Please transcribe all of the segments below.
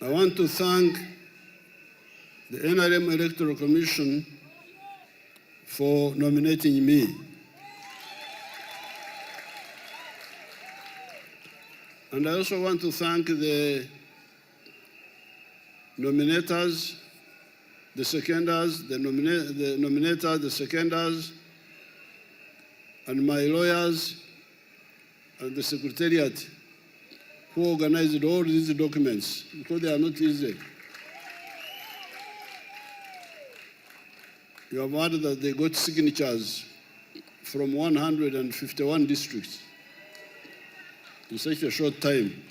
I want to thank the NRM Electoral Commission for nominating me. And I also want to thank the nominators, the seconders, the nominators, the seconders, and my lawyers and the secretariat who organized all these documents, because they are not easy. You have heard that they got signatures from 151 districts in such a short time.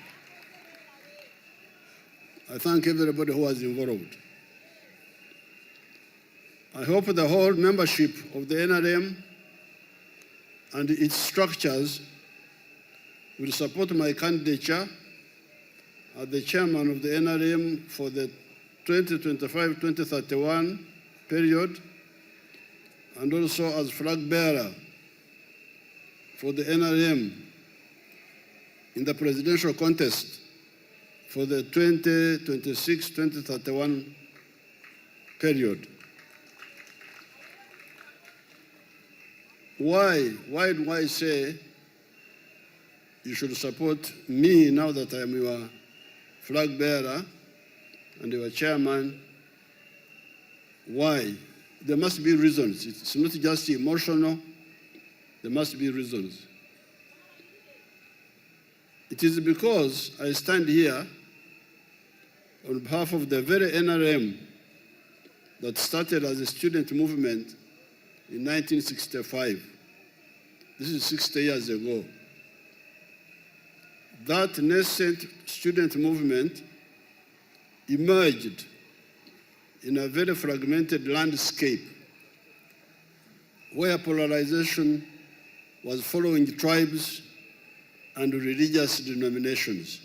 I thank everybody who was involved. I hope the whole membership of the NRM and its structures will support my candidature as the chairman of the NRM for the 2025-2031 period, and also as flag bearer for the NRM in the presidential contest for the 2026-2031 period. Why do I say you should support me now that I am your flag bearer and your chairman? Why? There must be reasons. It's not just emotional. There must be reasons. It is because I stand here on behalf of the very NRM that started as a student movement in 1965. This is 60 years ago. That nascent student movement emerged in a very fragmented landscape where polarization was following tribes and religious denominations.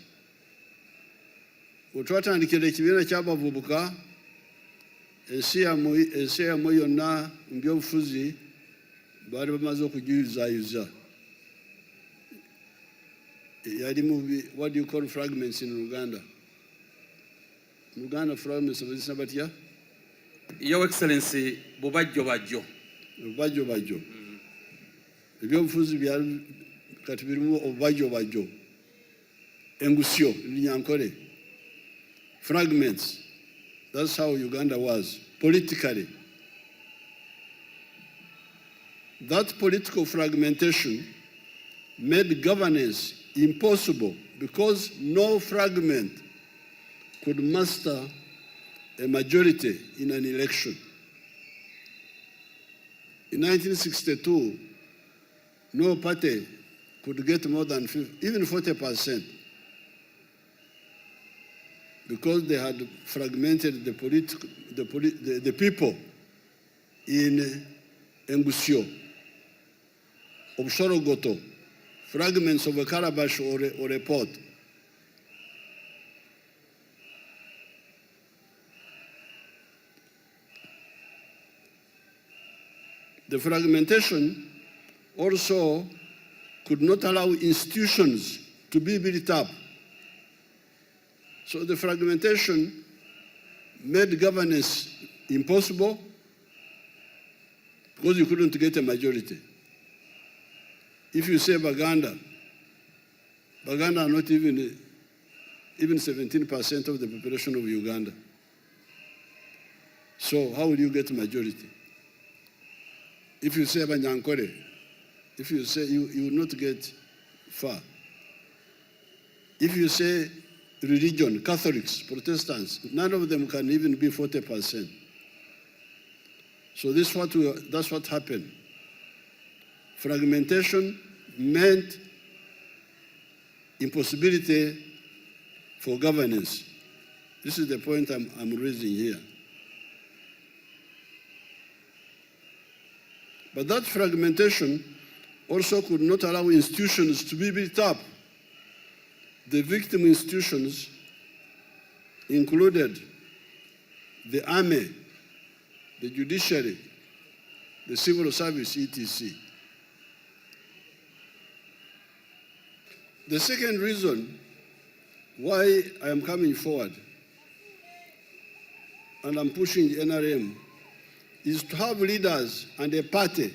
Twatandikira ekibiina ky'abavubuka ensi yammwe yonna mu by'obufuzi baali bamaze okugiyuzaayuza. Yali mu, what do you call fragments in Uganda? In Uganda, fragments bazisa batya? Your Excellency, bubajjo bajjo. Bubajjo bajjo. Ebyobufuzi byali kati birimu obubajjo bajjo. Engusyo, Linyankole. Fragments. That's how Uganda was, politically. That political fragmentation made governance impossible because no fragment could master a majority in an election. In 1962, no party could get more than even 40%. Because they had fragmented the people in Engusyo, Obshorogoto, fragments of a calabash or a pot. The fragmentation also could not allow institutions to be built up. So the fragmentation made governance impossible because you couldn't get a majority. If you say Baganda are not even 17% of the population of Uganda. So how will you get a majority? If you say Banyankore, if you say you will not get far. If you say religion, Catholics, Protestants, none of them can even be 40%. So that's what happened. Fragmentation meant impossibility for governance. This is the point I'm raising here. But that fragmentation also could not allow institutions to be built up. The victim institutions included the army, the judiciary, the civil service, etc. The second reason why I am coming forward and I'm pushing the NRM, is to have leaders and a party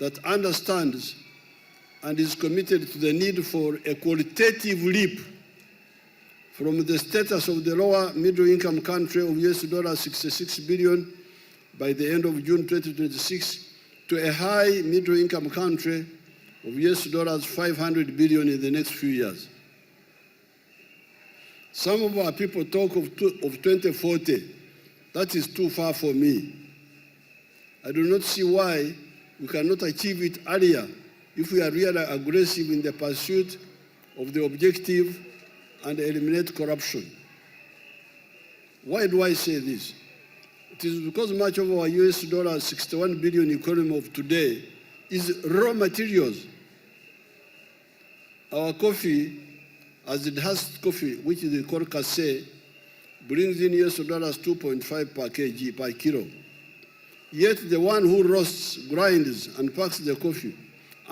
that understands and is committed to the need for a qualitative leap from the status of the lower middle income country of $66 billion by the end of June 2026 to a high middle income country of $500 billion in the next few years. Some of our people talk of 2040. That is too far for me. I do not see why we cannot achieve it earlier if we are really aggressive in the pursuit of the objective and eliminate corruption. Why do I say this? It is because much of our $61 billion economy of today is raw materials. Our coffee, as it has coffee, which is called cassé, brings in $2.5 per kg, per kilo. Yet the one who roasts, grinds, and packs the coffee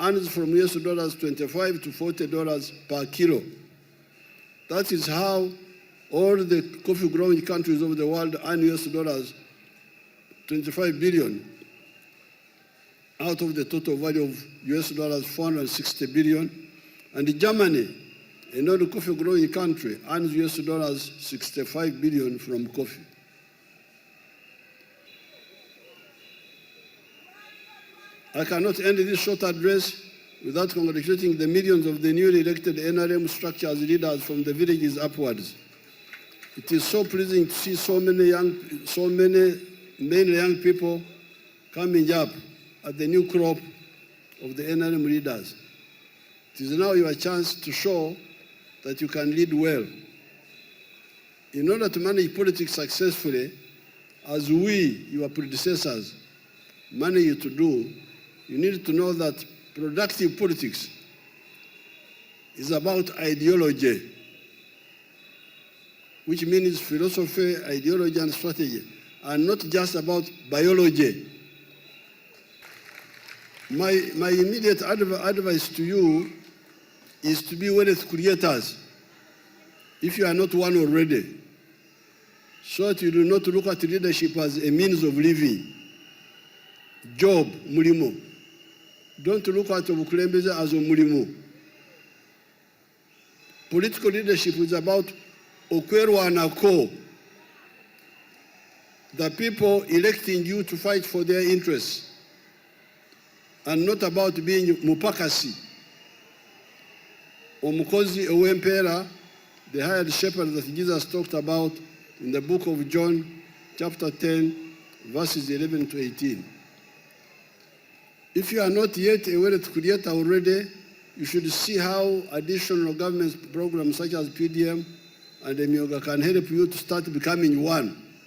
earns from $25 to $40 per kilo. That is how all the coffee-growing countries of the world earn $25 billion out of the total value of $460 billion. And Germany, another coffee-growing country, earns $65 billion from coffee. I cannot end this short address without congratulating the millions of the newly elected NRM structure as leaders from the villages upwards. It is so pleasing to see so many mainly young people coming up at the new crop of the NRM leaders. It is now your chance to show that you can lead well. In order to manage politics successfully, as we, your predecessors, managed you to do, you need to know that productive politics is about ideology, which means philosophy, ideology, and strategy, and not just about biology. My immediate advice to you is to be wealth creators, if you are not one already, so that you do not look at leadership as a means of living. Job, mulimo. Don't look at obukulembeze as a mulimo. Political leadership is about okwerwanako, the people electing you to fight for their interests, and not about being mupakasi, omukozi ow'empeera, the hired shepherd that Jesus talked about in the book of John, chapter 10, verses 11 to 18. If you are not yet a wealth creator already, you should see how additional government programs such as PDM and Emioga can help you to start becoming one.